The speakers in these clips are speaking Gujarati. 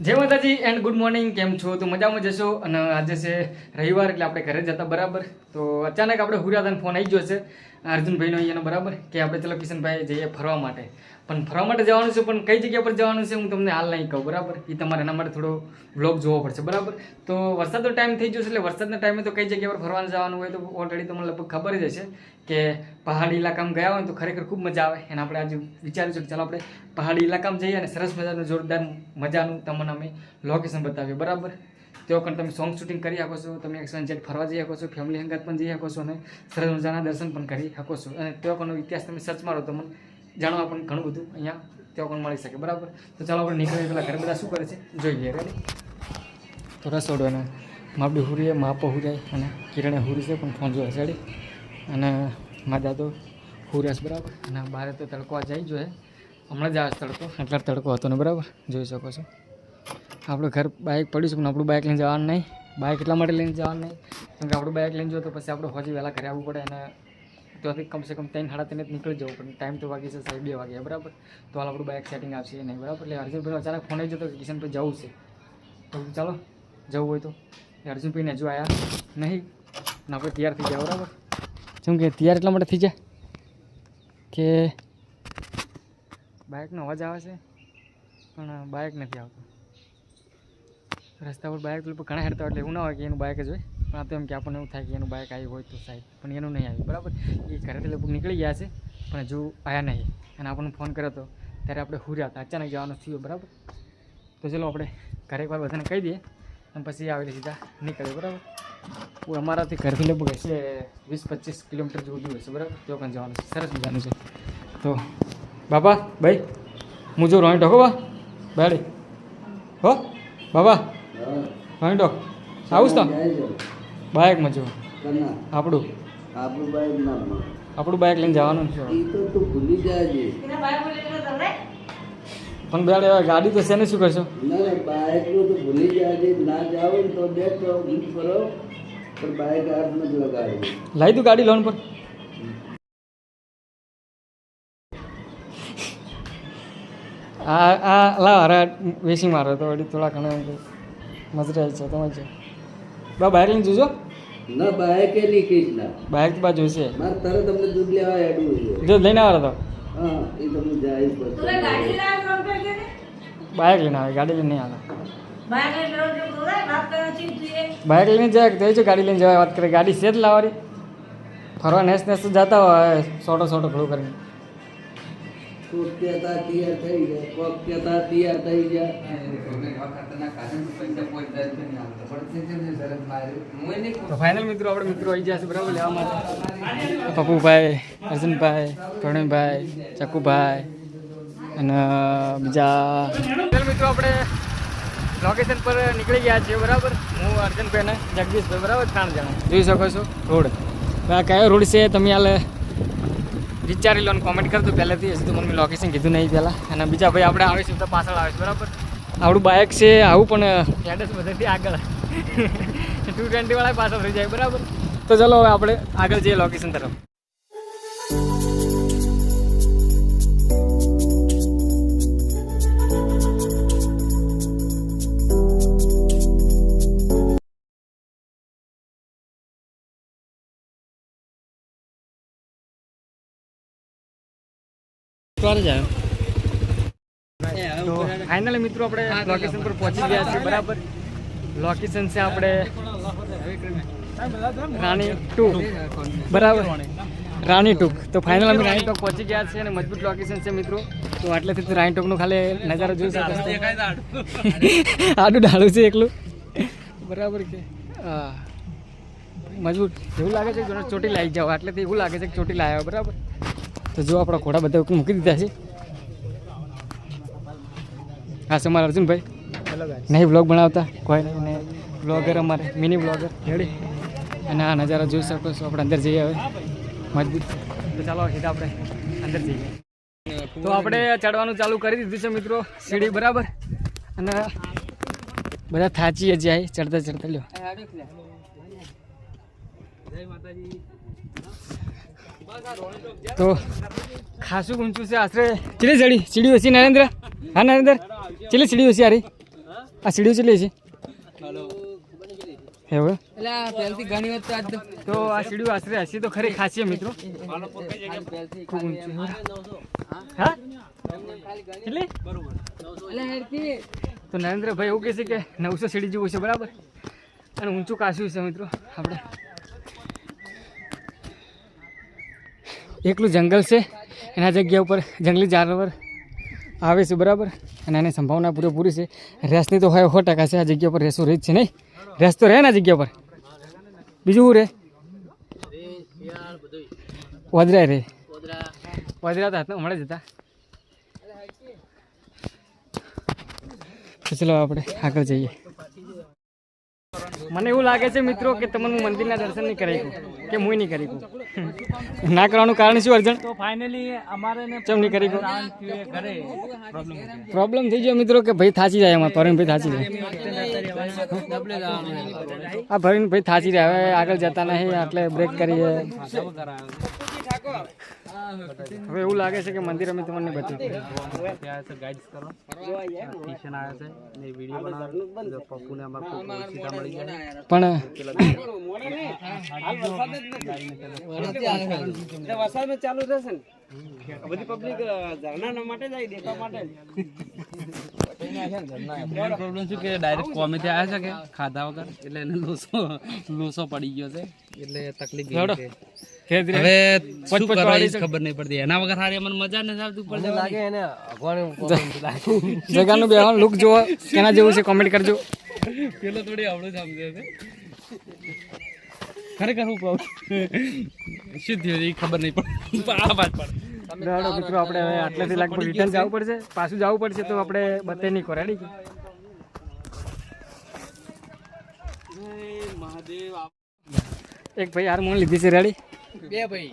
જય માતાજી એન્ડ ગુડ મોર્નિંગ. કેમ છો? તો મજામાં જશો. અને આજે છે રવિવાર એટલે આપણે ઘરે જતા બરાબર. તો અચાનક આપણે હુરાદાન ફોન આવી ગયો છે અર્જુનભાઈનો અહીંયાનો બરાબર કે આપણે ચલો કિશનભાઈ જઈએ ફરવા માટે. પણ ફરવા માટે જવાનું છે, પણ કઈ જગ્યા પર જવાનું છે હું તમને હાલ નહીં કહું બરાબર. એ તમારે એના માટે થોડો વ્લોગ જોવો પડશે બરાબર. તો વરસાદનો ટાઈમ થઈ જશે એટલે વરસાદના ટાઈમે તો કઈ જગ્યા પર ફરવાનું જવાનું હોય તો ઓલરેડી તમને લગભગ ખબર જ હશે કે પહાડી ઇલાકામાં ગયા હોય તો ખરેખર ખૂબ મજા આવે. અને આપણે આજે વિચાર્યું છે કે ચાલો આપણે પહાડી ઇલાકામાં જઈએ અને સરસ મજાનું જોરદાર મજાનું તમને અમે લોકેશન બતાવીએ બરાબર. તેઓ પણ તમે સોંગ શૂટિંગ કરી શકો છો, તમે એક્સપેન્સેટ ફરવા જઈ શકો છો, ફેમિલી સંગાત પણ જઈ શકો છો અને સરસ મજાના દર્શન પણ કરી શકો છો. અને તેઓ પણ ઇતિહાસ તમે સર્ચ મારો તો મને જાણવા પણ ઘણું બધું અહીંયા તેઓ પણ મળી શકે બરાબર. તો ચાલો આપણે નીકળીએ. પેલા ઘરે બધા શું કરે છે જોઈએ. રેડી? તો રસોડો અને માપડી હુરીએ માપો હુરાય અને કિરણે હુરી છે પણ ફોન જોવે છે. રેડી? અને મારા દાદો હુરસ બરાબર. અને બહાર તો તડકો જઈ જોઈએ, હમણાં જ આવે તડકો, એટલે તડકો હતો ને બરાબર જોઈ શકો છો. આપણું ઘર બાઇક પડ્યું છે પણ આપણું બાઇક લઈને જવાનું નહીં. બાઇક એટલા માટે લઈને જવાનું નહીં કેમ કે આપણું બાઇક લઈને જવું તો પછી આપણે હજી વહેલા ઘરે આવવું પડે અને ત્યાંથી કમસે કમ 3-3:30 નીકળી જવું પડે. ટાઈમ તો વાગી છે 2 વાગ્યા બરાબર. તો હાલ આપણું બાઇક સેટિંગ આવશે નહીં બરાબર. એટલે અર્જુનભાઈનો અચાનક ફોન આવી જતો કે કિશનભાઈ જવું છે તો ચાલો જવું હોય તો. અર્જુનભાઈને હજુ આવ્યા નહીં અને આપણે તૈયાર થઈ ગયા બરાબર. જેમ કે તૈયાર એટલા માટે થઈ જાય કે બાઇકનો અવાજ આવે છે પણ બાઇક નથી આવતું. રસ્તા પર બાઇક ઘણા હેરતા હોય એટલે એવું ના હોય કે એનું બાઇક જ હોય, પણ આ તો એમ કે આપણને એવું થાય કે એનું બાઇક આવ્યું હોય તો સાહેબ, પણ એનું નહીં આવ્યું બરાબર. એ ઘરેથી લગભગ નીકળી ગયા છે પણ હજુ આવ્યા નહીં. અને આપણને ફોન કર્યો હતો ત્યારે આપણે હુર્યા હતા, અચાનક જવાનું થયું બરાબર. તો ચલો આપણે ઘરે એકવાર બધાને કહી દઈએ અને પછી આવેલી સીધા નીકળીએ બરાબર. અમારાથી ઘરથી લગભગ હશે 20-25 કિલોમીટર જેવું દૂર હશે બરાબર. તો પણ જવાનું છે, સરસ મજાનું છે. તો બાપા ભાઈ હું જો રોઈ ઢોકો બા બેડી હો બાબા રોઈ ઢોક આવું તો બાઇકમાં જો આપણું બાઇક લઈને જવાનું છે પણ બેડે ગાડી તો છે ને શું કરશો? લાવી તું ગાડી લોન પર. આ લાવ હરા વેસી મારો તો વળી થોડા ઘણા મજરા છે તમે છે બા બાઇક લઈને જોજો ના બાઇક એ નહીં કહીશ ના બાઇક તો બા જોઈશે મારે તરત તમને દૂધ લેવા હેડવું છે. જો લઈને આવે તો હા એ તમને જાય બાઇક લઈને આવે, ગાડી લઈને નહીં આવે. બાઇક લઈને જાય તો એ ગાડી લઈને જવાય વાત કરે. ગાડી છે જ લાવવાની, ફરવા નેસ નેસ જતા હોય સોટો ઘણું કરીને. કોક કહેતા તૈયાર થઈ જાય, કોક કહેતા તૈયાર થઈ જાય. તો ફાઇનલ મિત્રો આપણે મિત્રો આવી ગયા છે બરાબર લેવા માટે. પપ્પુભાઈ, અર્જુનભાઈ, પ્રવીણભાઈ, ચક્કુભાઈ અને બીજા મિત્રો આપણે લોકેશન પર નીકળી ગયા છીએ બરાબર. હું અર્જુનભાઈ ને જગદીશભાઈ બરાબર 3 જણા જોઈ શકો છો રોડ. આ કયો રોડ છે તમે હાલ વિચારી લો ને કોમેન્ટ કરજો પહેલેથી. હજી તો મને લોકેશન કીધું નહીં પહેલાં. અને બીજા ભાઈ આપણે આવીશું તો પાછળ આવે છે બરાબર. આપણું બાઇક છે આવું પણ એડ્રેસ બધાથી આગળ 220 વાળા પાછળ થઈ જાય બરાબર. તો ચલો હવે આપણે આગળ જઈએ લોકેશન તરફ. તો ફાઇનલી મિત્રો આપણે લોકેશન પર પહોંચી ગયા છીએ બરાબર. લોકેશન છે આપણે રાણી 2 બરાબર, રાણી ટૂંક. તો ફાઇનલ અમે રાણી ટોક પહોંચી ગયા છીએ અને મજબૂત લોકેશન છે મિત્રો. તો આટલેથી રાણી ટોકનો ખાલી નજારો જોઈ શકો છો. આડું ડાળું છે એકલું બરાબર કે હા મજબૂત એવું લાગે છે કે ચોટી લાવી જાવ, આટલેથી એવું લાગે છે કે ચોટી લાવ્યા બરાબર. તો જો આપણા ઘોડા બધા મૂકી દીધા છે. હા છે અમારા અર્જુનભાઈ નહીં બ્લોગ બનાવતા કોઈ નહીં, અને બ્લોગર અમારે મિની બ્લોગર રેડી. અને આ નજારા જોઈ શકો છો. આપણે અંદર જઈએ હવે મજબૂત. તો ચાલો સીધા આપણે અંદર જઈએ. તો આપણે ચડવાનું ચાલુ કરી દીધું છે મિત્રો સીડી બરાબર. અને બધા થાચીએ જાય ચડતા લ્યો. તો ખાસું ઊંચું છે આશરે. ચીલી સીડી ઓછી નરેન્દ્ર? હા નરેન્દ્ર ચીલી સીડી ઓછી આરી આ સીડીઓ ચેટલી છે એવું એટલે પહેલથી ઘણી વખત આજ તો આ સીડીઓ આશરે હશે તો ખરી ખાસી મિત્રો ખૂબ ઊંચી હા કેટલી એટલે હેરકી તો નરેન્દ્રભાઈ એવું કહે છે કે 900 સીડી જેવું છે બરાબર અને ઊંચું કાશ્યું છે મિત્રો આપણે એકલું જંગલ છે એના જગ્યા ઉપર જંગલી જાનવર આવે છે બરાબર અને એની સંભાવના પૂરેપૂરી છે રેસની તો હોય 100% છે આ જગ્યા પર રેસો રહે જ છે નહીં રેસ તો રહે ને આ જગ્યા પર બીજું શું રહે વદરા રહે વદરા તો હાથમાં હમણાં જ હતા તો ચલો આપણે આગળ જઈએ મને એવું લાગે છે મિત્રો કે તમને હું મંદિરના દર્શન નહીં કરાવી કે હું નહીં કરી ના કરવાનું કારણ શું અર્જણ તો ફાઇનલી અમારે ને ચમ નહીં કરી ઘરે પ્રોબ્લેમ થઈ ગયો મિત્રો કે ભાઈ થાચી જાય એમાં ભરીને ભાઈ થાચી જાય આ ભરીને ભાઈ થાચી જાય હવે આગળ જતા નહીં એટલે બ્રેક કરીએ હવે એવું લાગે છે કે મંદિર અમે તમને બતાવ્યું ગાઈડ કરો કિશન આવ્યા છે ને વિડિયો બનાવવાનો પપ્પુને અમાર સીધા મળી ગયા પણ વરસાદ ચાલુ રહેશે ને બધી પબ્લિક ઝરણા માટે જાય દેખવા માટે પ્રોબ્લેમ શું કે ડાયરેક્ટ કોમેથી આવ્યા છે કે ખાધા વગર એટલે એને લોસો પડી ગયો છે એટલે તકલીફ હવે શું કરવા એ ખબર નહીં પડતી એના વગર હારી મને મજા નથી આવતી ઉપર લાગે એને જગાનું બેહવાનું લુક જોવો કેના જેવું છે કોમેન્ટ કરજો પેલો થોડી આવડું સમજે છે ખરેખર હું કહું શું થયું એ ખબર નહીં પડતી આ વાત પડે દાડો મિત્રો આપણે હવે આટલેથી લગભગ રિટર્ન જવું પડશે પાછું જવું પડશે તો આપણે બતે નહીં કો રેડી મહાદેવ એક ભાઈ હારમોન લીધી છે રેડી બે ભાઈ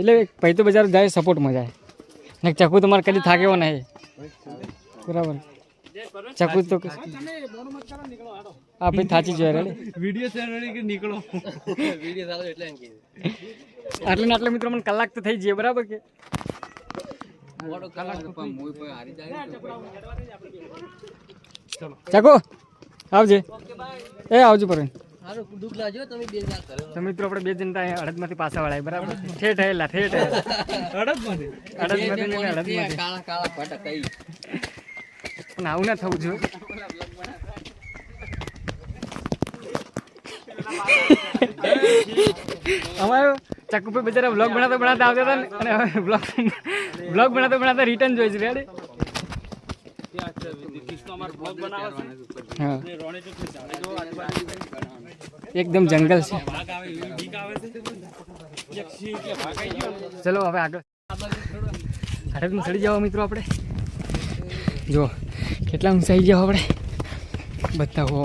એટલે એક ભાઈ તો બજાર જાય સપોર્ટમાં જાય ને ચકુ તમારે કદી થાકેવો નહીં બરાબર ચકુ તો આ ભાઈ થાચી જાય રેડી વિડિયો શેર કે નીકળો વિડિયો ચાલો એટલે એમ કે આટલે ને આટલે મિત્રો મને કલાક તો થઈ જઈએ બરાબર કે ચકુ આવજે એ આવજો પરવીન તો મિત્રો આપણે બે જણતા હળદમાંથી પાછા વળાય બરાબર ઠેઠ આયેલા પણ આવું ના થવું જોઈએ અમારે ચક્કુ પર બિચારા બ્લોગ બનાવતા આવતા હતા ને અને હવે બ્લોગ બનાવતા રિટર્ન જોઈ છે રેડી હા એકદમ જંગલ છે ચલો હવે આગળ હળદમાં ચડી જાઓ મિત્રો આપણે જો કેટલા ઊંચાઈ જાઓ આપણે બધા હો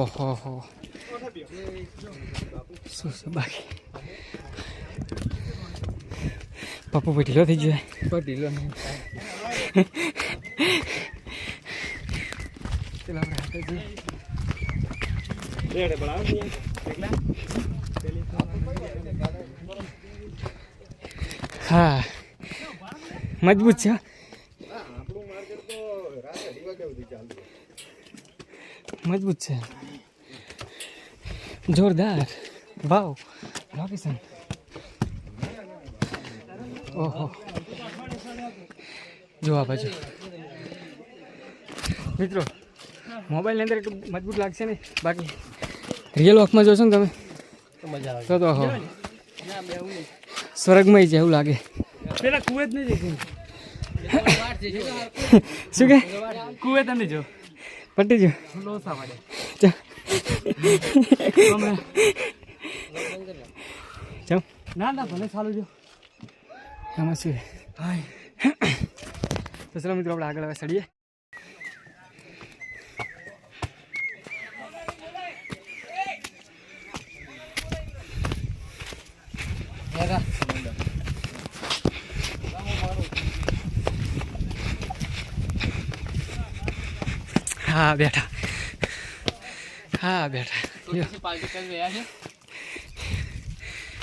શું છે બાકી પપ્પુ ભાઈ ઢીલો થઈ ગયો ઢીલો ચલો આપણે હાથે જઈએ હા મજબૂત છે મજબૂત છે જોરદાર વાવ લોકેશન ઓહો જો આ બાજુ મિત્રો મોબાઈલની અંદર એટલું મજબૂત લાગશે ને બાકી રિયલ વોકમાં જોશો ને તમે તો હો સ્વર્ગમાં છે એવું લાગે પેલા કુવે જ નહીં શું કે કુવે તમે જો પટી જો લોસા વાડે ચાલ ના ભલે ચાલુ જો આમાં શું તો ચલો મિત્રો આપણે આગળ હવે ચડીએ હા બેઠા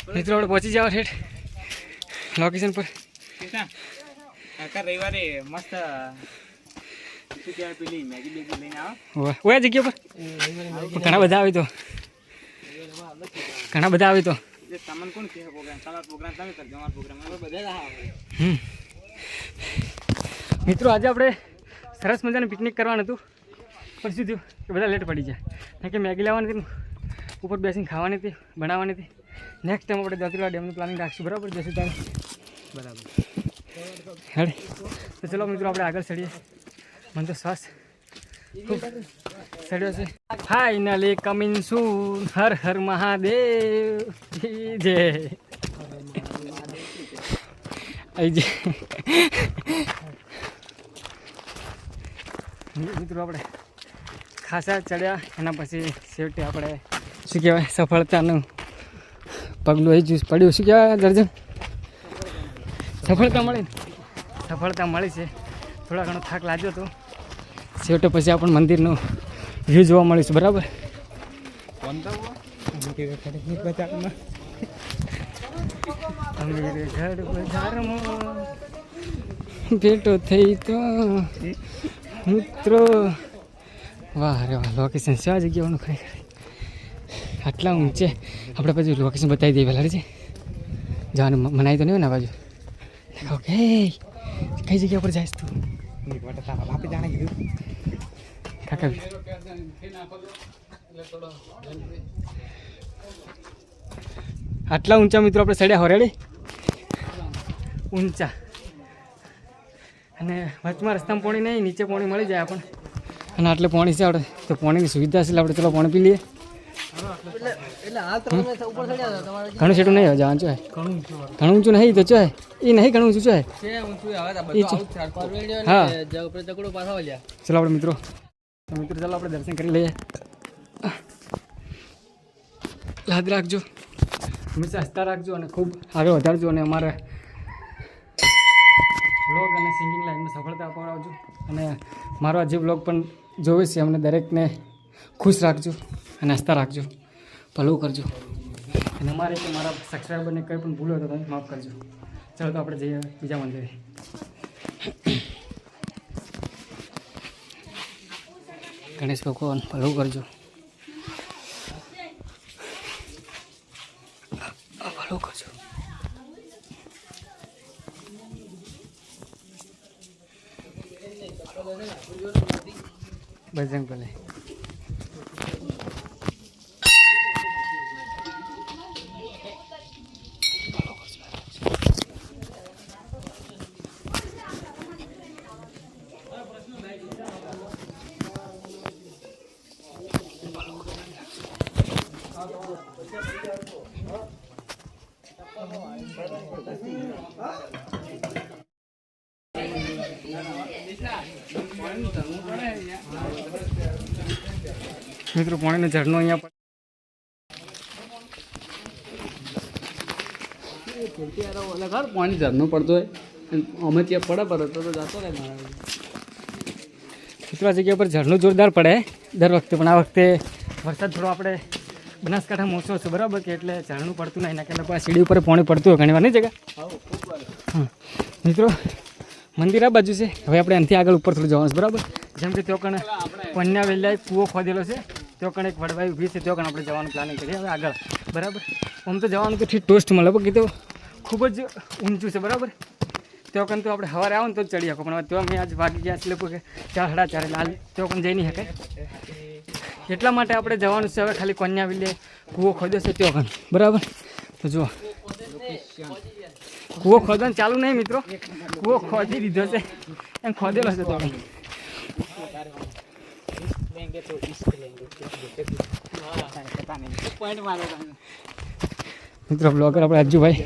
મિત્રો આપણે પહોંચી જાવ ઠેઠ લોકેશન પર રવિવારે મસ્ત ઓય જગ્યા પર ઘણા બધા આવી તો મિત્રો આજે આપણે સરસ મજાનું પિકનિક કરવાનું હતું પણ શું થયું કે બધા લેટ પડી જાય કારણ કે મેગી લાવવાની હતી ઉપર બેસીને ખાવાની હતી બનાવવાની હતી નેક્સ્ટ ટાઈમ આપણે દત્રીવા ડેમનું પ્લાનિંગ રાખશું બરાબર જશે ત્યારે બરાબર હેડ તો ચલો મિત્રો આપણે આગળ ચડીએ મને તો શ્વાસ ખૂબ ચડ્યો છે ફાઇનલી કમિંગ સૂન હર હર મહાદેવ જય જય મિત્રો આપણે ખાસા ચડ્યા એના પછી છેવટે આપણે શું કહેવાય સફળતાનું પગલું એ જ પડ્યું શું કહેવાય દર્જન સફળતા મળી છે થોડા ઘણો થાક લાગ્યો હતો છેવટે પછી આપણને મંદિરનું વ્યૂ જોવા મળીશું બરાબર ભેટો થઈ તો મિત્રો વાહ રે વાહ લોકેશન છે આ જગ્યાનું ખરેખર આટલા ઊંચે આપણે પછી લોકેશન બતાવી દઈએ પહેલાં છે જવાનું મનાય તો નહીં હોય ને બાજુ ઓકે કઈ જગ્યા પર જઈશ તું કાકા આટલા ઊંચા મિત્રો આપણે ચડ્યા હોરેડી ઊંચા અને વચમાં રસ્તામાં પાણી નહીં નીચે પાણી મળી જાય આપણને અને આટલે પાણી છે આપણે તો પાણીની સુવિધા છે આપણે ચલો પાણી પી લઈએ ઘણું સેટું નહીં જવાનું છે ઘણું ઊંચું નહીં તો છે એ નહીં ઘણું ઊંચું છે હા ચલો આપણે મિત્રો ચાલો આપણે દર્શન કરી લઈએ યાદ રાખજો હંમેશા હસતા રાખજો અને ખૂબ આગળ વધારજો અને અમારા વ્લોગ અને સિંગિંગ લાઈનમાં સફળતા અપાવજો અને મારો આ જે વ્લોગ પણ જોવે છે અમને દરેકને ખુશ રાખજો અને હસતા રાખજો ભલું કરજો અને અમારે કે મારા સબસ્ક્રાઈબરને કંઈ પણ ભૂલો તો તમે માફ કરજો ચાલો તો આપણે જઈએ બીજા મંદિરે ગણેશ ભગવાન ભલું કરજો ભલું કરજો બજરંગ બલી મિત્રો પાણીનો ઝરણો અહીંયા પાણી ઝરણું પડતો હોય અમે ત્યાં પડે તો જતો રહે મિત્રો આ જગ્યા પર ઝરણું જોરદાર પડે દર વખતે પણ આ વખતે વરસાદ થોડો આપણે બનાસકાંઠા મોસમ છે બરાબર કે એટલે ઝરણું પડતું નહીં નાખે એટલે સીડી ઉપર પાણી પડતું હોય ઘણી વાર નહીં જગ્યા હા મિત્રો મંદિર આ બાજુ છે હવે આપણે એનાથી આગળ ઉપર થોડું જવાનું છે બરાબર જેમ કે ત્યાં કણે પન્યા વેલા કૂવો ખોદેલો છે ત્યાં કણે એક વડવાઈ ઊભી છે ત્યાં કણે આપણે જવાનું પ્લાનિંગ કરીએ હવે આગળ બરાબર આમ તો જવાનું તો ઠીક ટોસ્ટ મળે પણ કીધું ખૂબ જ ઊંચું છે બરાબર ત્યાં કણે તો આપણે સવારે આવો ને તો જ ચડી શકો પણ ત્યાં મેં આજ વાગી ગયા એટલે કે 4 સાડા 4 લાલ ત્યાં કણે જઈ નહીં શકાય એટલા માટે આપણે જવાનું છે હવે ખાલી કન્યા વેલે કૂવો ખોદ્યો છે ત્યાં કણે બરાબર તો જુઓ કૂવો ખોદવાનું ચાલુ નહીં મિત્રો કૂવો ખોદી દીધો છે એમ ખોદેલો છે તમે મિત્રો બ્લોગર આપણે અજ્જુભાઈ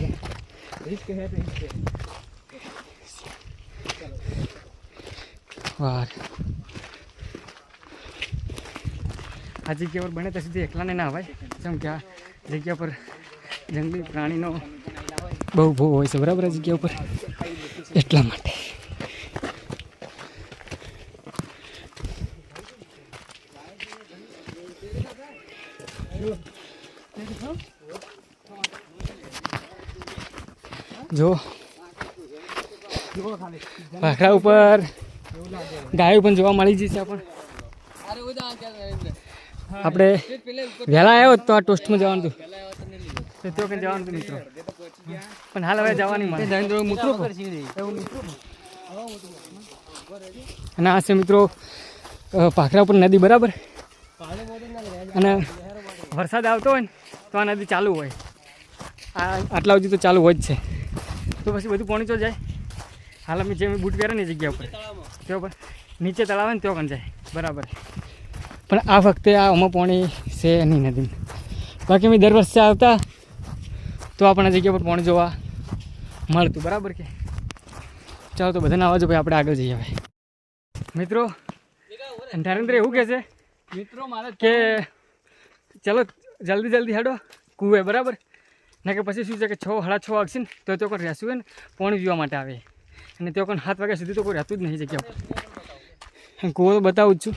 વાર આ જગ્યા પર બને ત્યાં સુધી એકલાને ના અવાય જેમ કે આ જગ્યા પર જંગલી પ્રાણીનો બહુ ભો હોય છે બરાબર આ જગ્યા ઉપર એટલા માટે જો ભાખરા ઉપર ગાયો પણ જોવા મળી જશે પણ આપણે વહેલા આવ્યો તો આ ટોસ્ટમાં જવાનું હતું તો ત્યાં કંઈ જવાનું હતું મિત્રો પણ હાલ હવે જવાની મને અને આ છે મિત્રો ભાખરા ઉપર નદી બરાબર અને વરસાદ આવતો હોય ને તો આ નદી ચાલુ હોય આટલા સુધી તો ચાલુ હોય જ છે તો પછી બધું પાણી તો જાય હાલ અમે જે બૂટ પહેરે ને જગ્યા ઉપર ત્યાં પર નીચે તળાવ ને ત્યાં પણ જાય બરાબર પણ આ વખતે આ આમાં પાણી છે નહીં નદી બાકી અમે દર વર્ષે આવતા તો આપણા જગ્યા પર પાણી જોવા મળતું બરાબર કે ચાલો તો બધાને આવવા જો ભાઈ આપણે આગળ જઈએ હવે મિત્રો નરેન્દ્ર એવું કહે છે મિત્રો મારે કે ચાલો જલ્દી હેડો કૂવે બરાબર ના કે પછી શું છે કે 6:30 વાગશે ને તો કોઈ રહેશું હોય ને પાણી પીવા માટે આવે અને તો કોઈ 7 વાગ્યા સુધી તો કોઈ રહેતું જ નહીં જગ્યા પર કૂવો તો બતાવું જ છું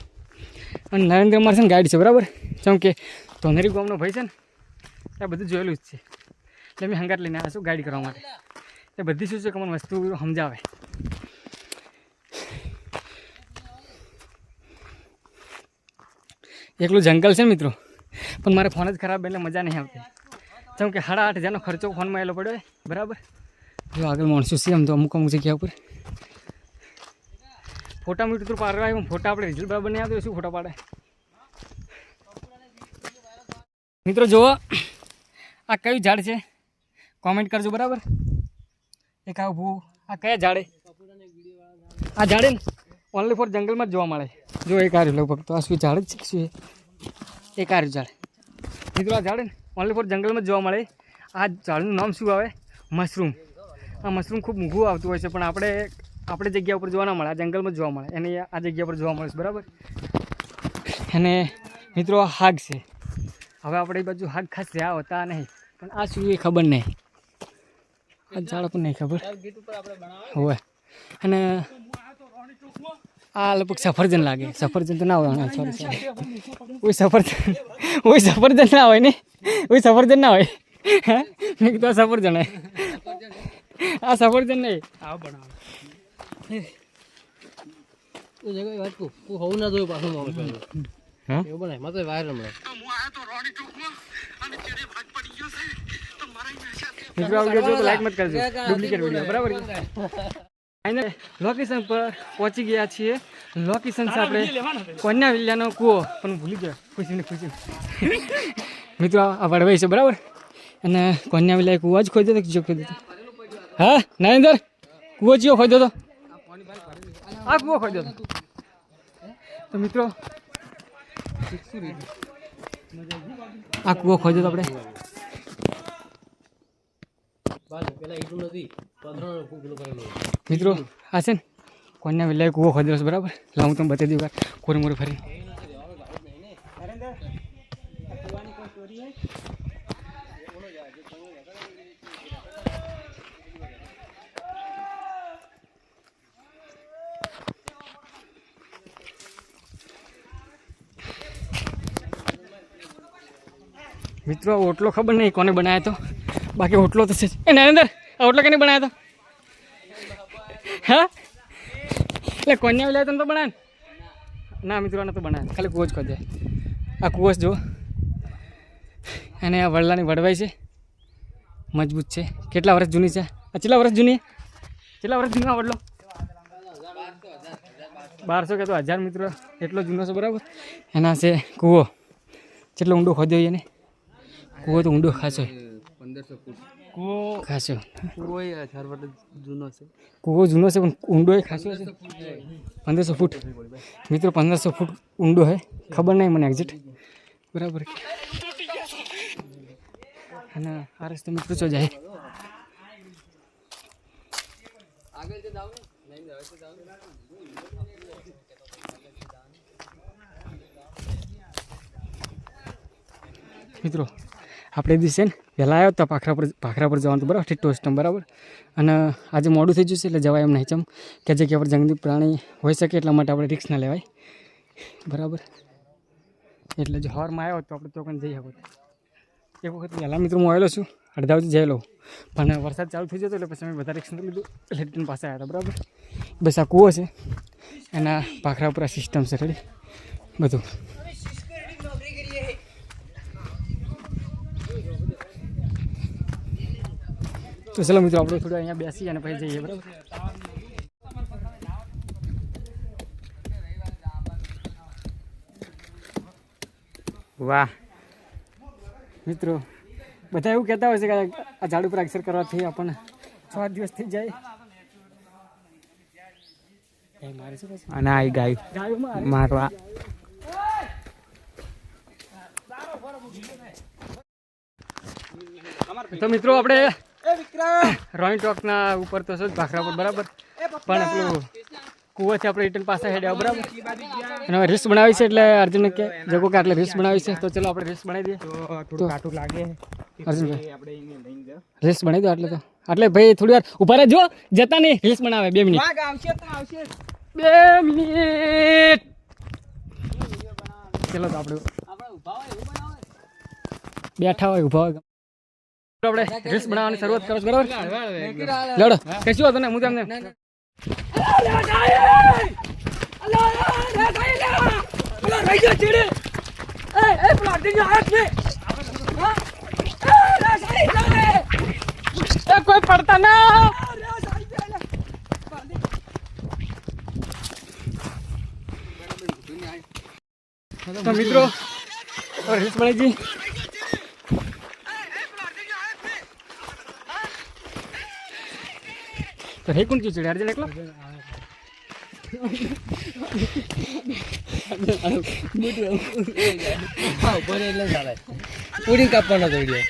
અને નરેન્દ્ર મારે છે ને ગાઈડ છે બરાબર જેમ કે ધોનેરી ગામનો ભાઈ છે ને એ બધું જોયેલું જ છે એટલે મેં હંગાટ લઈને આવ્યા છું ગાઈડ કરવા માટે એ બધી શું છે કે મને વસ્તુ સમજાવે એકલું જંગલ છે મિત્રો પણ મારે ફોન જ ખરાબ એટલે મજા નહીં આવતી જેમ કે 8.5 હજારનો ખર્ચો ફોનમાં એલો પડ્યો બરાબર જો આગળ માણસો છે એમ તો અમુક જગ્યા ઉપર ફોટા મીટર તો પાડવા આવ્યું ફોટા આપણે રિઝલ્ટ બરાબર નહીં આવતો શું ફોટા પાડે મિત્રો જુઓ આ કયું ઝાડ છે કોમેન્ટ કરજો બરાબર એક આ ઊભું આ કયા ઝાડે આ ઝાડે ને ઓનલી ફોર જંગલમાં જ જોવા મળે જો એક આ રહ્યું લગભગ તો આ શું ઝાડ જ છે શું એક આ રહ્યું ઝાડ મિત્રો આ ઝાડ ને ઓનલી ફોર જંગલમાં જ જોવા મળે આ ઝાડનું નામ શું આવે મશરૂમ આ મશરૂમ ખૂબ મોંઘું આવતું હોય છે પણ આપણે જગ્યા ઉપર જોવા ના મળે આ જંગલમાં જ જોવા મળે એને આ જગ્યા પર જોવા મળે છે બરાબર અને મિત્રો આ હાગ છે હવે આપણે એ બાજુ હાગ ખાસ રહ્યા હોતા નહીં પણ આ શું એ ખબર નહીં આ ઝાડ પણ નહીં ખબર હોય અને આ લગભગ સફરજન લાગે સફરજન તો ના હોય સોરી કોઈ સફરજન ના હોય ને કોઈ સફરજન ના હોય મેં કીધું આ સફરજન હે આ સફરજન નહીં આવ બનાવ તો જગ્યાએ વાત કો હોવું ના જોયું પાછું મારું હા એવું બનાય મત વાયરલ હમણાં મિત્રો આ વિડિયો જો તો લાઈક મત કરજો ડુપ્લિકેટ વિડિયો બરાબર ફાઇનલ લોકેશન પર પહોંચી ગયા છીએ લોકેશન છે આપણે કોન્યા વિલ્લાનો કૂવો પણ ભૂલી ગયો ખુશી મિત્રો આ વડવાઈ છે બરાબર અને કોન્યા વિલ્લાએ કૂવો જ ખોદ્યો તો જો ખોદ્યો હા નરેન્દ્ર કૂવો ચિયો ખોદ્યો તો આ કૂવો ખોદ્યો તો મિત્રો આ કૂવો ખોદ્યો તો આપણે મિત્રો આ છે ને કોન્યા વિલ્લાએ કૂવો ખોદેલો છે બરાબર લાવું તમે બતાવી દઉં કોરી મોરી ફરી મિત્રો આ ઓટલો ખબર નહીં કોને બનાવ્યો તો બાકી ઓટલો તો છે એ નરેન્દ્ર આ ઓટલો કેને બનાવ્યો તો હા એટલે કોન્યા વિલાય તો બનાવે ના મિત્રો નતો બનાવે ખાલી કૂવો જ ખોદે આ કૂવો જ જો અને આ વડલાની વડવાઈ છે મજબૂત છે કેટલા વર્ષ જૂની છે આ કેટલા વર્ષ જૂની આ વડલો 1200 કે તો 1000 મિત્રો એટલો જૂનો છે બરાબર એના છે કૂવો કેટલો ઊંડો ખોદ્યો એને કૂવો તો ઊંડો ખાસો 1500 ફૂટ કૂવો ખાસો કૂવો 4 વર્ષ જૂનો છે કૂવો જૂનો છે પણ ઊંડો એ ખાસો છે 1500 ફૂટ મિત્રો 1500 ફૂટ ઊંડો હે ખબર નહીં મને એક્ઝેક્ટ બરાબર અને આ રસ્તે મિત્રો ચો જાય આગળ જે જાવ ને નહીં હવે તો જાવ મિત્રો આપણે દિવસે ને વહેલા આવ્યો તો ભાખરા પર જવાનું બરાબર ટોસ્ટમ બરાબર અને આજે મોડું થઈ જશે એટલે જવાય એમ નહીં ચમ કે જગ્યા પર જંગલી પ્રાણી હોઈ શકે એટલા માટે આપણે રિસ્ક ના લેવાય બરાબર એટલે જો હવારમાં આવ્યો તો આપણે તો પણ જઈ શકો એક વખત વહેલા મિત્રો હું આવેલો છું અડધા સુધી જઈ લઉં પણ વરસાદ ચાલુ થઈ જતો એટલે પછી અમે બધા રિસ્ક નથી લીધું એટલે રિટર્ન પાસે આવ્યા હતા બરાબર બસ આ કૂવો છે એના ભાખરા ઉપર સિસ્ટમ છે રેડી બધું. તો ચલો મિત્રો આપણે થોડું અહીંયા બેસી અને પછી જઈએ બરાબર. વાહ મિત્રો, બધા એવું કહેતા હોય છે કે આ ઝાડ ઉપર અક્ષર કરવાથી આપણને 6 દિવસ થઈ જાય. અને આ ગાય મારવા તો મિત્રો આપણે રોઈન ટોકના ઉપર તો શું ભાખરા પર બરાબર, પણ આપણું કુવાથી આપણે રિટર્ન પાસે હેડ આવ બરાબર. અને હવે રીલ્સ બનાવી છે એટલે અર્જુનને કે જગો કે આટલે રીલ્સ બનાવી છે તો ચલો આપણે રીલ્સ બનાવી દઈએ. તો કાટું લાગે અર્જુનભાઈ રીલ્સ બનાવી દો એટલે તો એટલે ભાઈ થોડી વાર ઉભા રહેજો, જતા નહીં, રીલ્સ બનાવે 2 મિનિટ 2 મિનિટ. ચલો તો આપણે બેઠા હોય ઊભા હોય આપણે રીલ્સ બનાવવાની શરૂઆત કરો બરાબર. લડો કશું હતું ને હું તમને કોઈ પડતા ના. તો મિત્રો રીલ્સ બનાવી જી. તો હે કોણ ચીચડે અર્જુન એકલો પૂરી કાપવાનો વિડીયો.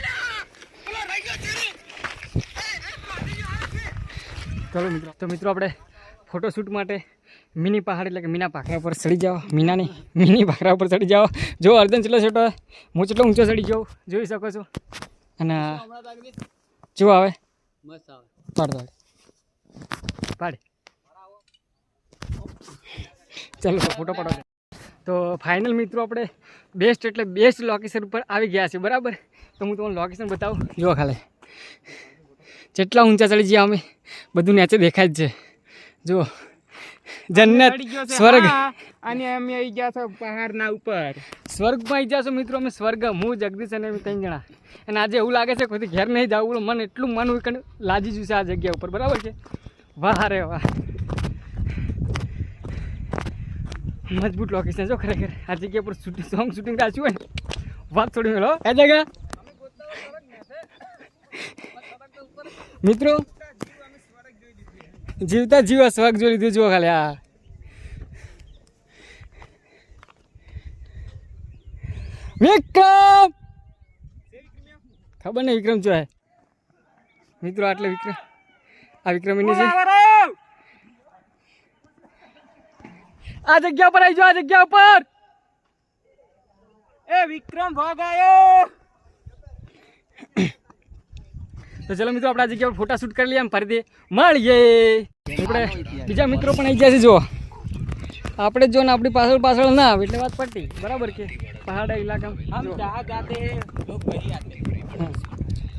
ચલો મિત્રો, તો મિત્રો આપણે ફોટોશૂટ માટે મિની પહાડ એટલે કે મીના ભાખરા પર ચડી જાઓ. મીનાની મિની ભાખરા પર ચડી જાઓ. જો અર્જુન ચેટલો છોટો, હું ચેટલો ઊંચો ચડી જાઉં જોઈ શકો છો. અને જો આવે મસ્ત આવે પાડ પાડ ચાલો ફોટો પાડો. તો ફાઇનલ મિત્રો આપણે બેસ્ટ એટલે બેસ્ટ લોકેશન ઉપર આવી ગયા છે બરાબર. તો હું તમને લોકેશન બતાવું. જો ખાલી જેટલા ઊંચા ચડી ગયા અમે, બધું નીચે દેખાય જ છે. જો જન્નત સ્વર્ગ, અને અમે આવી ગયા છો પહાડના ઉપર. સ્વર્ગમાં આવી ગયા છો મિત્રો અમે. સ્વર્ગ હું જગદીશ અને અમે 3 જણા. અને આજે એવું લાગે છે કોઈ ઘેર નહીં જવું, મને એટલું મન લાજી જશે આ જગ્યા ઉપર બરાબર છે. વાહ રે વાહ, મજબૂત લોકેશન જો ખરેખર. આ જગ્યા પર સોંગ શૂટિંગ રાખ્યું હોય ને વાત થોડી મેળો એ જગ્યા મિત્રો. જીવતા જીવા સ્વર્ગ જોઈ લીધું. જુઓ ખાલી આ વિક્રમ, ખબર નહીં વિક્રમ જો હે મિત્રો. આટલે વિક્રમ, આ વિક્રમ એની છે. આ જગ્યા પર આવી જાઓ, આ જગ્યા ઉપર એ વિક્રમ ભગાયો. તો ચલો મિત્રો આપણે આ જગ્યા પર ફોટા શૂટ કરી લઈએ, એમ ફરી દે મળીએ. આપણે બીજા મિત્રો પણ આવી ગયા છે. જો આપણે જો ને આપણી પાછળ પાછળ ના આવે એટલે વાત પટી બરાબર કે પહાડ ઇલાકામાં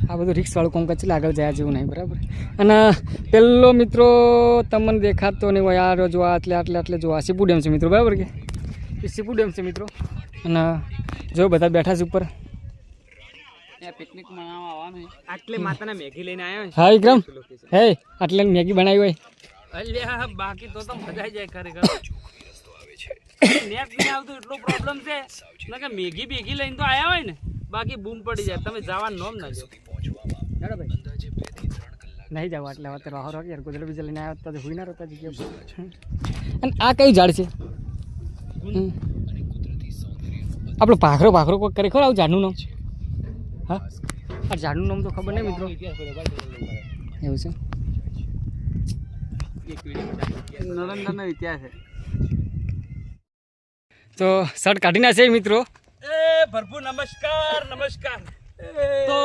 આ બધું રિક્સવાળું કોમ કચ્છ આગળ જાય જેવું નહીં બરાબર. અને પેલો મિત્રો તમને દેખાતો નહીં હોય આ જો આટલે આટલે આટલે જો આ સીપુ ડેમ છે મિત્રો બરાબર કે એ સીપુ ડેમ છે મિત્રો. અને જો બધા બેઠા છે ઉપર. પિકનિક મનાવવા આવવાનું આટલે માતાના મેગી લઈને આવ્યો. હા વિક્રમ, હે આટલે મેગી બનાવી હોય અલ્યા બાકી તો મજા આવી જાય ખરેખર. નેટ નહીં આવતું એટલો પ્રોબ્લેમ છે ને કે મેગી બેગી લઈને તો આવ્યા હોય ને, બાકી બૂમ પડી જાય. તમે જવાનું નોમ ના લો નહીં જાવ એટલે અત્યારે વાહો રાખી યાર. ગોદડા બીજા લઈને આવ્યા તો હુઈ ના રહેતા જગ્યા. અને આ કયું ઝાડ છે? આપણું ભાખરો ભાખરો કોઈ કરે ખરો આવું ઝાડનું નામ? હા આ ઝાડનું નામ તો ખબર નહીં મિત્રો. એવું છે નળંદાનો ઇતિહાસ છે. તો શર્ટ કાઢી નાખે મિત્રો. એ પ્રભુ નમસ્કાર નમસ્કાર. તો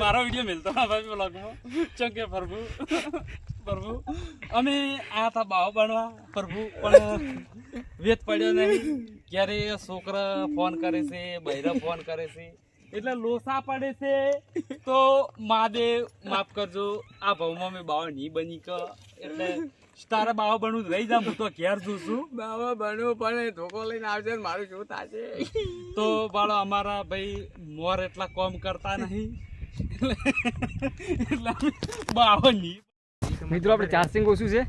મારો વિડીયો મિલતો ભાઈ બ્લોગમાં ચંકે પ્રભુ પ્રભુ અમે આ હતા બાવો બનવા પ્રભુ, પણ વેત પડ્યો નહીં. ક્યારે છોકરા ફોન કરે છે, બૈરા ફોન કરે છે એટલે લોસા પડે છે. તો મહાદેવ માફ કરજો, આ ભાવમાં મેં બાવો નહીં બની કે એટલે તારે બાવા બનવું રહી જા, હું તો ઘેર છું શું. બાવા બનવું પણ ધોકો લઈને આવશે ને મારું શું થશે? તો બાળો અમારા ભાઈ મોર એટલા કોમ કરતા નહીં એટલે બાવા નહીં. મિત્રો આપણે ચાર્જિંગ ઓછું છે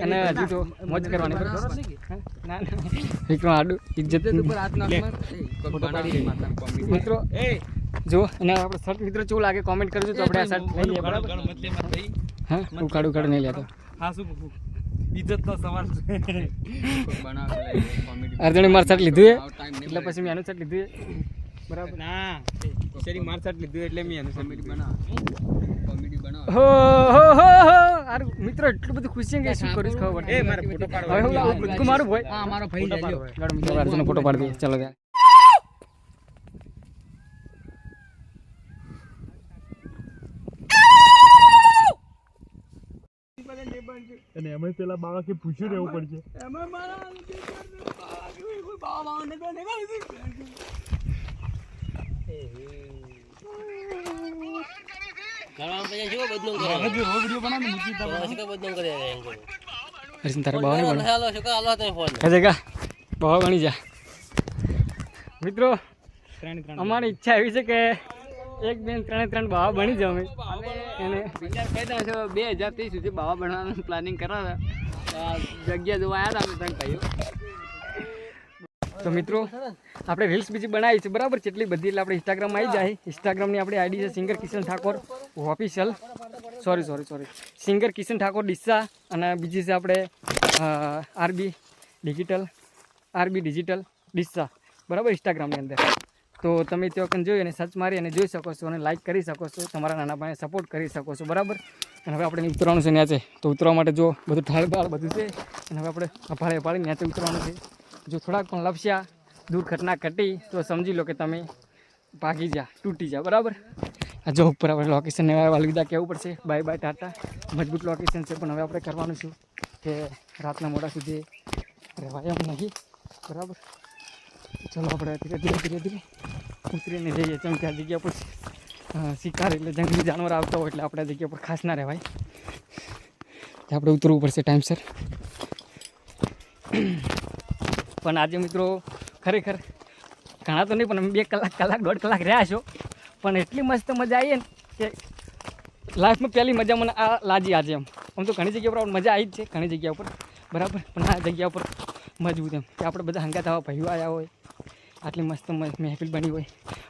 અને હજુ તો મોજ કરવાની બરાબર. ના ના મિત્રો આડું ઇજ્જત મિત્રો જો અને આપણે શર્ટ મિત્રો કેવું લાગે કોમેન્ટ કરજો તો આપણે આ શર્ટ લઈ લઈએ બરાબર. હા ઉખાડ ઉખાડ નહીં લેતો. હા શું ઇજ્જત નો સવાલ છે. અર્જુને મારું શર્ટ લીધું છે એટલે પછી મેં એનું શર્ટ લીધું છે બરાબર. ના શેરી માર શર્ટ લીધું એટલે મેં એનું કોમેડી બનાવ. હો હો હો હો અરે મિત્રો એટલું બધું ખુશી છે કે શું કરીશ ખબર એ મારે ફોટો પાડવો. હવે હું લાવું કૂદકું મારું ભાઈ. હા મારો ભાઈ જાય. ગાડો મિત્રો અર્જુનનો ફોટો પાડી દઈએ ચાલો ત્યાં. અને એમાં પેલા બાવા કે પૂછ્યું રહેવું પડશે. એમાં મારા બાવા ને અર્જુન તારે બાવા બની બાવા બની જા. મિત્રો અમારી ઈચ્છા એવી છે કે એક બેન ત્રણે બાવા બની જાવ અમે એને વિચાર કર્યા છે 2030 સુધી બાવા બનવાનું પ્લાનિંગ કરાવે. જગ્યા જોવા આવ્યા હતા અમે તને કહ્યું. તો મિત્રો આપણે રીલ્સ બીજી બનાવી છે બરાબર જેટલી બધી એટલે આપણે ઇન્સ્ટાગ્રામમાં આવી જાય. ઇન્સ્ટાગ્રામની આપણી આઈડી છે singer Kishan Thakor official sorry singer Kishan Thakor Deesa અને બીજી છે આપણે આરબી ડિજિટલ ડિસ્સા બરાબર ઇન્સ્ટાગ્રામની અંદર. તો તમે ત્યાં જોઈ અને સર્ચ મારી અને જોઈ શકો છો અને લાઇક કરી શકો છો. તમારા નાના ભાઈને સપોર્ટ કરી શકો છો બરાબર. અને હવે આપણે ઉતરવાનું છે ન્યાચે. તો ઉતરવા માટે જો બધું ઢાળ બાળ બધું છે અને હવે આપણે અફાળે ન્યાચે ઉતરવાનું છે. જો થોડાક પણ લપસ્યા દુર્ઘટના ઘટી તો સમજી લો કે તમે ભાગી જા તૂટી જા બરાબર. આ જો ઉપર આપણે લોકેશનને અલવિદા કહેવું પડશે. Bye bye Tata. મજબૂત લોકેશન છે પણ હવે આપણે કરવાનું છું કે રાતના મોડા સુધી રહેવાય એમ નહીં બરાબર. ચલો આપણે ધીરે ઉતરીને જઈએ કેમ કે આ જગ્યા પર શિકાર એટલે જંગલી જાનવર આવતા હોય એટલે આપણે આ જગ્યા પર ખાસ ના રહેવાય. આપણે ઉતરવું પડશે ટાઈમસર. પણ આજે મિત્રો ખરેખર ઘણા તો નહીં પણ 2 કલાક 1.5 કલાક રહ્યા છો પણ એટલી મસ્ત મજા આવી ને કે લાઈફમાં પહેલી મજા મને આ લાગી આજે. આમ તો ઘણી જગ્યા પર મજા આવી જ છે ઘણી જગ્યા ઉપર બરાબર પણ આ જગ્યા ઉપર મજબૂત એમ કે આપણે બધા હંગાત આવા ભાઈઓ આવ્યા હોય આટલી મસ્ત મહેફિલ બની હોય.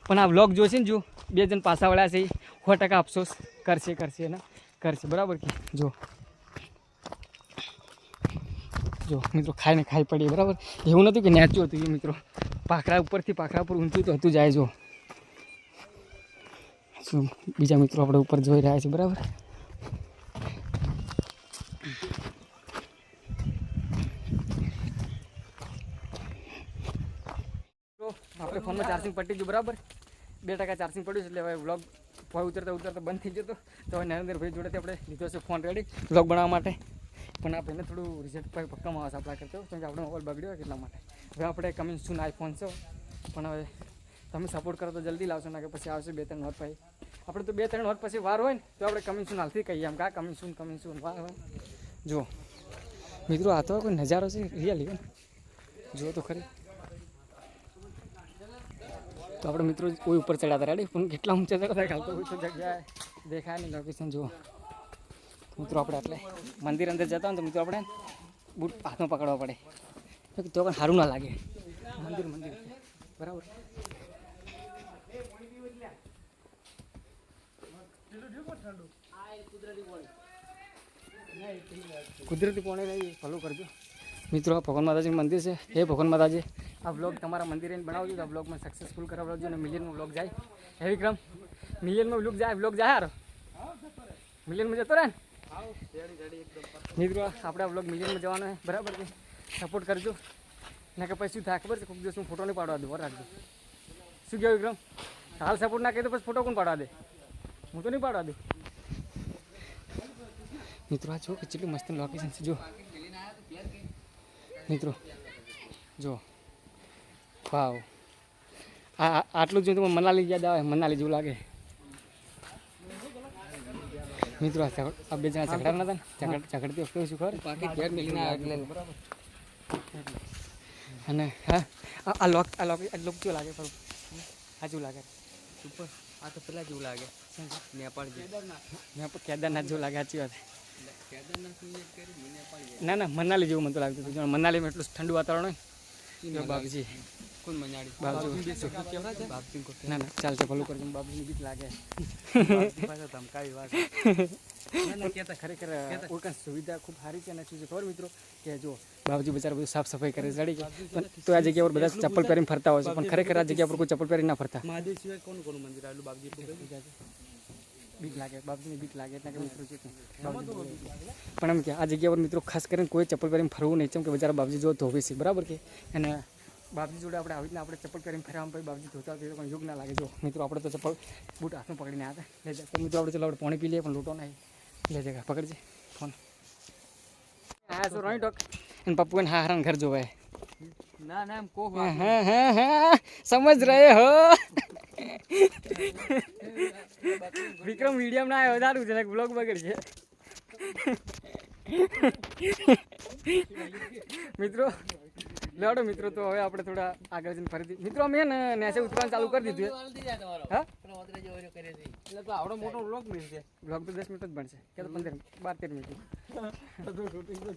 પણ આ વ્લોગ જોશે ને જો 2 જણ પાછા વળ્યા છે 100% અફસોસ કરશે ને કરશે બરાબર કે જો મિત્રો ખાઈ પડીએ બરાબર. એવું નહોતું કે નેચું હતું એ મિત્રો પાખરા ઉપરથી પાખરા ઉપર ઊંચું તો હતું જાય. જો શું બીજા મિત્રો આપણે ઉપર જોઈ રહ્યા છે બરાબર. તો આપણે ફોનમાં ચાર્જિંગ પટી ગયું બરાબર. 2% ચાર્જિંગ પડ્યું છે એટલે હવે વ્લોગ ઉતરતા બંધ થઈ જતો. તો હવે નરેન્દ્રભાઈ જોડેથી આપણે લીધો છે ફોન રેડી વ્લોગ બનાવવા માટે. પણ આપણે થોડું રિઝલ્ટ પક્કામાં આવશે આપણા કરતો કેમ કે આપણો મોબાઈલ બગડ્યો એટલા માટે. હવે આપણે કમિંગ સૂન આઈફોન છે પણ હવે તમે સપોર્ટ કરો તો જલ્દી લાવશો ના કે પછી આવશે 2-3 વર્ષ પછી. આપણે તો 2-3 વર્ષ પછી વાર હોય ને તો આપણે કમિંગ સૂન હાલથી કહીએ એમ કા કમિંગ સૂન વાર જો મિત્રો આ તો કોઈ નજારો છે રિયલી જો તો ખરી. તો આપણે મિત્રો કોઈ ઉપર ચડ્યા હતા રેડી પણ કેટલા ઊંચા ચડતા ખાલતો જગ્યાએ દેખાય નહીં લોકેશન જુઓ. મિત્રો આપણે એટલે મંદિર અંદર જતા હોય તો મિત્રો આપણે બૂટ હાથમાં પકડવા પડે તો પણ સારું ના લાગે. મંદિર બરાબર. કુદરતી પોણે રહી ફોલો કરજો મિત્રો. ભગવાન માતાજીનું મંદિર છે. હે ભગવાન માતાજી આ વ્લોગ તમારા મંદિરે બનાવજો તો આ વ્લોગમાં સક્સેસફુલ કરાવજો અને મિલિયનમાં વ્લોગ જાય. હે વિક્રમ મિલિયનમાં વ્લોગ જાય યાર મિલિયનમાં જતો રહે ને મિત્રો. આપણે આ વ્લોગ મિલિયનમાં જવાનો છે બરાબર કે સપોર્ટ કરજો ને કે પછી શું થાય ખબર છે કોઈક દિવસ હું ફોટો નહીં પાડવા દઉં રાખજો. શું કહેવું વિક્રમ હાલ સપોર્ટ ના કહે તો પછી ફોટો કોણ પાડવા દે? હું તો નહીં પાડવા દઉં મિત્રો. આ જો કેટલું મસ્ત લોકેશન છે જો મિત્રો જો વાવ. આટલું જ તો મનાલી યાદ આવે મનાલી જેવું લાગે. મિત્રો આ બે જણા ઝઘડા નતા ને ઝઘડતી વખતે શું ખબર બાકી ઘેર મેલીને આવ્યા એટલે બરાબર. અને હા આ લોક કેવું લાગે પણ સાચું લાગે ઉપર આ તો પેલા જેવું લાગે નેપાળ મેં કેદારનાથ જેવું લાગે સાચી વાત કેદારનાથની એક કરી નેપાળ જેવું. ના મનાલી જેવું મને તો લાગતું હતું મનાલીમાં એટલું ઠંડુ વાતાવરણ હોય બાપજી કોણ મનાડી બાપજી બાપજી કો ના ચાલશે ભલું કરજો બાપજીની બીક લાગે પાછા ધમકાવી વાત ખરેખર ઓળખાણ સુવિધા ખૂબ સારી છે અને શું છે ખબર મિત્રો કે જો બાપજી બચારા બધું સાફ સફાઈ કરે ચડી ગયા પણ તો આ જગ્યા પર બધા ચપ્પલ પહેરીને ફરતા હોય છે પણ ખરેખર આ જગ્યા પર કોઈ ચપ્પલ પહેરી ના ફરતા મહાદેવ સિવાય કોનું મંદિર આવેલું બાપજી બીક લાગે બાપજીની બીક લાગે એટલે કે મિત્રો છે પણ એમ કે આ જગ્યા પર મિત્રો ખાસ કરીને કોઈ ચપ્પલ પહેરીને ફરવું નહીં કેમ કે બચારા બાપજી જો ધોવે છે બરાબર કે અને બાપજી જોડે આપણે આવી રીતના આપણે ચપ્પલ પહેરીને ફરવામાં પછી બાપજી ધોતા હોય પણ યોગ ના લાગે જો મિત્રો આપણે તો ચપ્પલ બૂટ હાથમાં પકડીને આવ્યા હતા લે તો મિત્રો આપણે ચલો આપણે પાણી પી લઈએ પણ લૂંટો નહીં લે જગા પકડજે ફોન હા શું રોઈ ટોક અને પપ્પુ એને હા હરાન ઘર જોવાય ના ના એમ કો હા સમજ રહે હો વિક્રમ મીડિયમ ના આવ્યો સારું છે બ્લોગ બગડશે મિત્રો લેવડો મિત્રો તો હવે આપણે થોડા આગળ જઈને ફરીથી મિત્રો અમે ને નેસે ઉતરવાનું ચાલુ કરી દીધું હા એટલે તો આવડો મોટો બ્લોગ મળશે. બ્લોગ તો 10 મિનિટ જ બનશે કે તો 12-13 મિનિટ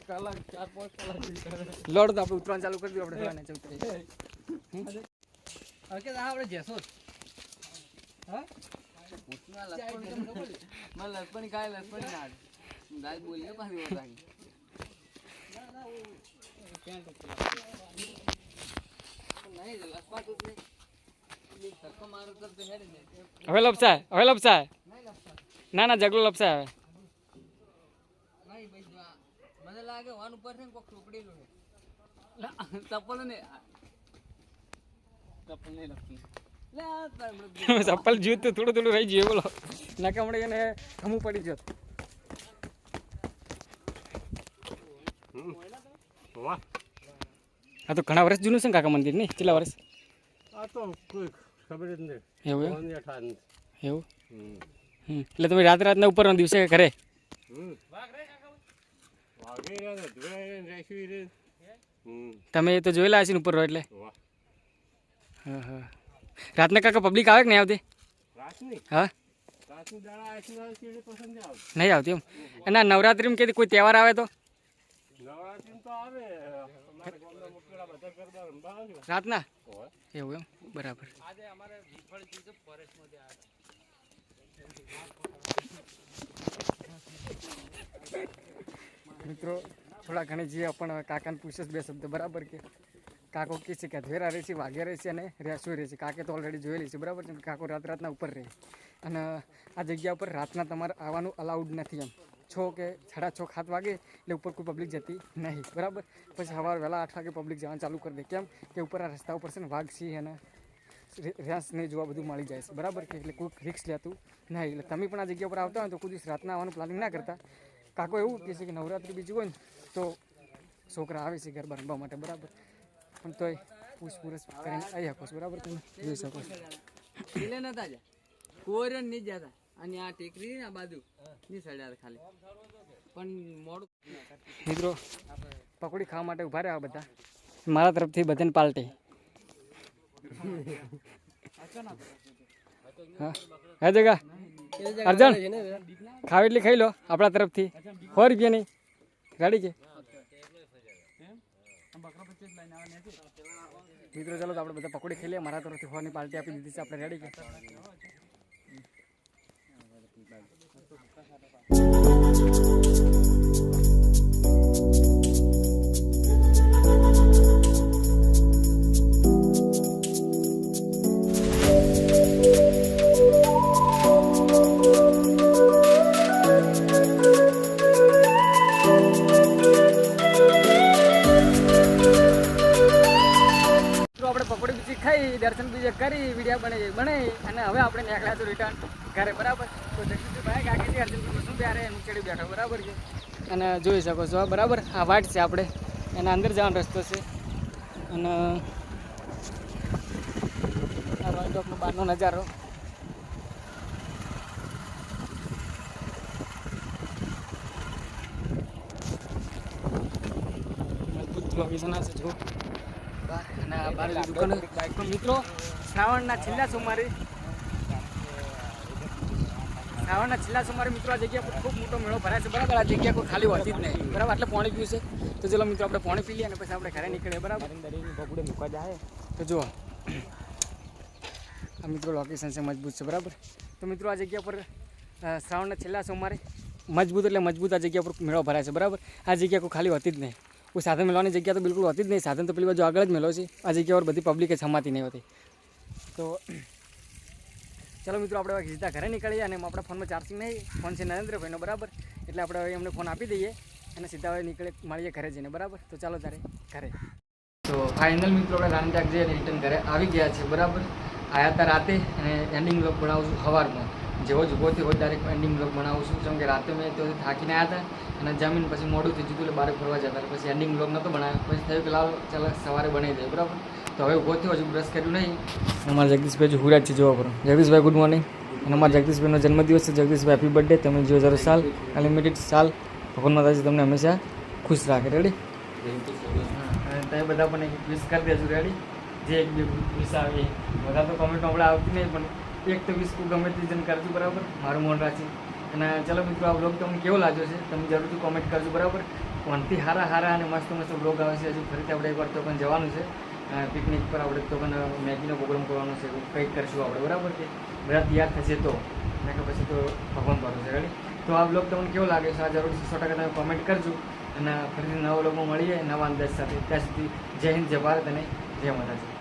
કલાક 4-5 કલાક લોડ તો આપણે ઉતરવાનું ચાલુ કરી દીધું આપણે થોડા નેચે ઉતરી ઓકે આપણે જેસો હા પૂછના લસપણી ખાય લસપણી ના દાદ બોલીએ પાછી વધારી હવે લપસાય ના જગલો લપસાય હવે મને લાગે વાન ઉપર છે કોક ટુકડેલું છે ચપ્પલ ને ચપ્પલ નહીં લખતું ચપ્પલ જીવ તો થોડું રહી ગયું બોલો નાકે હમણાં એને થમું પડી ગયો આ તો ઘણા વર્ષ જૂનું છે ને કાકા મંદિર નહીં કેટલા વર્ષ આ તો કોઈ ખબર જ નહીં એવું એવું એટલે તમે રાતના ઉપરના દિવસે ઘરે તમે તો જોયેલા હશે ને ઉપર રહો એટલે હા રાતના કાકા પબ્લિક આવે કે નહીં આવતી હા નહીં આવતી એમ અને આ નવરાત્રિમાં કે કોઈ તહેવાર આવે તો રાતના એવું એમ બરાબર મિત્રો થોડા ઘણી જે પણ કાકાને પૂછે બે શબ્દ બરાબર કે કાકો કે છે કે અધવેરા રહે છે વાઘે રહે છે અને રેસુ રહે છે કાકે તો ઓલરેડી જોયેલી છે બરાબર છે કાકો રાતના ઉપર રહે અને આ જગ્યા ઉપર રાતના તમારે આવવાનું અલાઉડ નથી એમ 6 કે 6:30 7 વાગે એટલે ઉપર કોઈ પબ્લિક જતી નહીં બરાબર પછી સવારે વહેલા 8 વાગે પબ્લિક જવાનું ચાલુ કરી દે કેમ કે ઉપર આ રસ્તા ઉપર છે ને વાઘ સિંહ અને રેસ નહીં જોવા બધું મળી જાય છે બરાબર કે એટલે કોઈ રિક્સ લેતું નહીં એટલે તમે પણ આ જગ્યા પર આવતા હોય તો કોઈ દિવસ રાતના આવવાનું પ્લાનિંગ ના કરતા કાકો એવું કહે છે કે નવરાત્રિ બીજું હોય ને તો છોકરા આવે છે ગરબા રમવા માટે બરાબર પણ તોય પૂછપરછ કરીને આવી શકો છો બરાબર તમે જોઈ શકો છો એટલે નતા જા કોઈ નહીં જતા અને આ ટેકરી આ બાજુ ની સડ્યા ખાલી પણ મોડું મિત્રો પકોડી ખાવા માટે ઉભા રહ્યા બધા મારા તરફથી બધાને પાલટી હા જગા અર્જણ ખાવ એટલી ખાઈ લો આપણા તરફથી 100 રૂપિયાની ગાડી કે મિત્રો ચાલો તો આપણે બધા પકોડી ખાઈ લઈએ મારા તરફથી 100 ની પાર્ટી આપી દીધી છે આપણે રેડી કે પકોડી બીજી ખાઈ દર્શન બીજે કરી વિડીયો બનાવી અને હવે આપણે નીકળ્યા છું રિટર્ન ઘરે બરાબર તો જગદીશભાઈ કાકીથી અર્જુનભાઈ શું ત્યારે નીચે બેઠો બરાબર છે અને જોઈ શકો છો બરાબર આ વાટ છે આપણે એના અંદર જવાનો રસ્તો છે અને આ રોઈટોકનો બહારનો નજારો લોકેશન હશે જો બહાર અને આ બહાર દુકાન. તો મિત્રો શ્રાવણના છેલ્લા સોમવારે મિત્રો આ જગ્યા પર ખૂબ મોટો મેળો ભરાય છે બરાબર. આ જગ્યા કોઈ ખાલી હોતી જ નહીં બરાબર. એટલે પાણી પીવું છે તો ચલો મિત્રો આપણે પાણી પી લઈએ અને પછી આપણે ઘરે નીકળીએ બરાબર. મૂકવા જાય તો જુઓ આ મિત્રો લોકેશન છે મજબૂત છે બરાબર. તો મિત્રો આ જગ્યા પર શ્રાવણના છેલ્લા સોમવારે મજબૂત એટલે મજબૂત આ જગ્યા પર મેળો ભરાય છે બરાબર. આ જગ્યા કોઈ ખાલી હોતી જ નહીં. કોઈ સાધન મેળવાની જગ્યા તો બિલકુલ હોતી જ નહીં. સાધન તો પેલી બાજુ આગળ જ મેળો છે. આ જગ્યા પર બધી પબ્લિક જ સમાતી નહીં હોતી. તો ચાલો મિત્રો આપણે હવે સીધા ઘરે નીકળીએ અને આપણા ફોનમાં ચાર્જિંગ નહીં. ફોન છે નરેન્દ્રભાઈનો બરાબર. એટલે આપણે હવે એમને ફોન આપી દઈએ અને સીધા હવે મળીએ ઘરે જઈને બરાબર. તો ચાલો તારે ઘરે. તો ફાઇનલ મિત્રો આપણે રાંધાક જઈને રિટર્ન ઘરે આવી ગયા છે બરાબર. આવ્યા હતા રાતે અને એન્ડિંગ બ્લોગ બનાવું છું સવારમાં. જેવો જ ઊભો થયો ડાયરેક્ટ એન્ડિંગ બ્લોગ બનાવું છું. કેમ કે રાતે મેં તો થાકીને આવ્યા હતા અને જમીન પછી મોડું થઈ જતું એટલે બહાર ફરવા જતા. પછી એન્ડિંગ બ્લોગ નહોતો બનાવ્યો. પછી થયું કે લાવ ચાલો સવારે બનાવી દઈએ બરાબર. તો હવે ઊભો થયો હજુ બ્રશ કર્યું નહીં. અમારા જગદીશભાઈ હુરાજ છે જોવા કરો. જગદીશભાઈ ગુડ મોર્નિંગ. અને અમારા જગદીશભાઈનો જન્મદિવસ છે. જગદીશભાઈ હેપી બર્થડે. તમે જો 0 સાલ અનલિમિટેડ સાલ ભગવાન માતાજી તમને હંમેશા ખુશ રાખે. રેડી? અને તમે બધા પણ એક વિશ કરી દેજો. રેડી? જે એક બે વિશ આવે બધા તો કોમેન્ટ આપણે આવતી નહીં પણ એક તો વિશ ગમે તે જણ કરજો બરાબર. મારું મન રાખી. અને ચાલો મિત્રો આ બ્લોગ તમને કેવો લાગ્યો છે તમે જરૂરથી કોમેન્ટ કરજો બરાબર. કોણથી હારા અને મસ્ત બ્લોગ આવે છે. હજુ ફરીથી આપણે એકવાર તો પણ જવાનું છે પિકનિક પર. આપણે તો પણ મેગીનો પ્રોગ્રામ કરવાનો છે. કંઈક કરશું આપણે બરાબર. કે બધા તૈયાર થશે તો મેં કે પછી તો ભગવાન ભરોસે. રેડી? તો આ બ્લોગ તમને કેવો લાગે છે આ જરૂરથી 100% તમે કોમેન્ટ કરજો. અને ફરીથી નવા બ્લોગમાં મળીએ નવા અંદાજ સાથે. ત્યાં સુધી જય હિન્દ, જય ભારત અને જય માતાજી.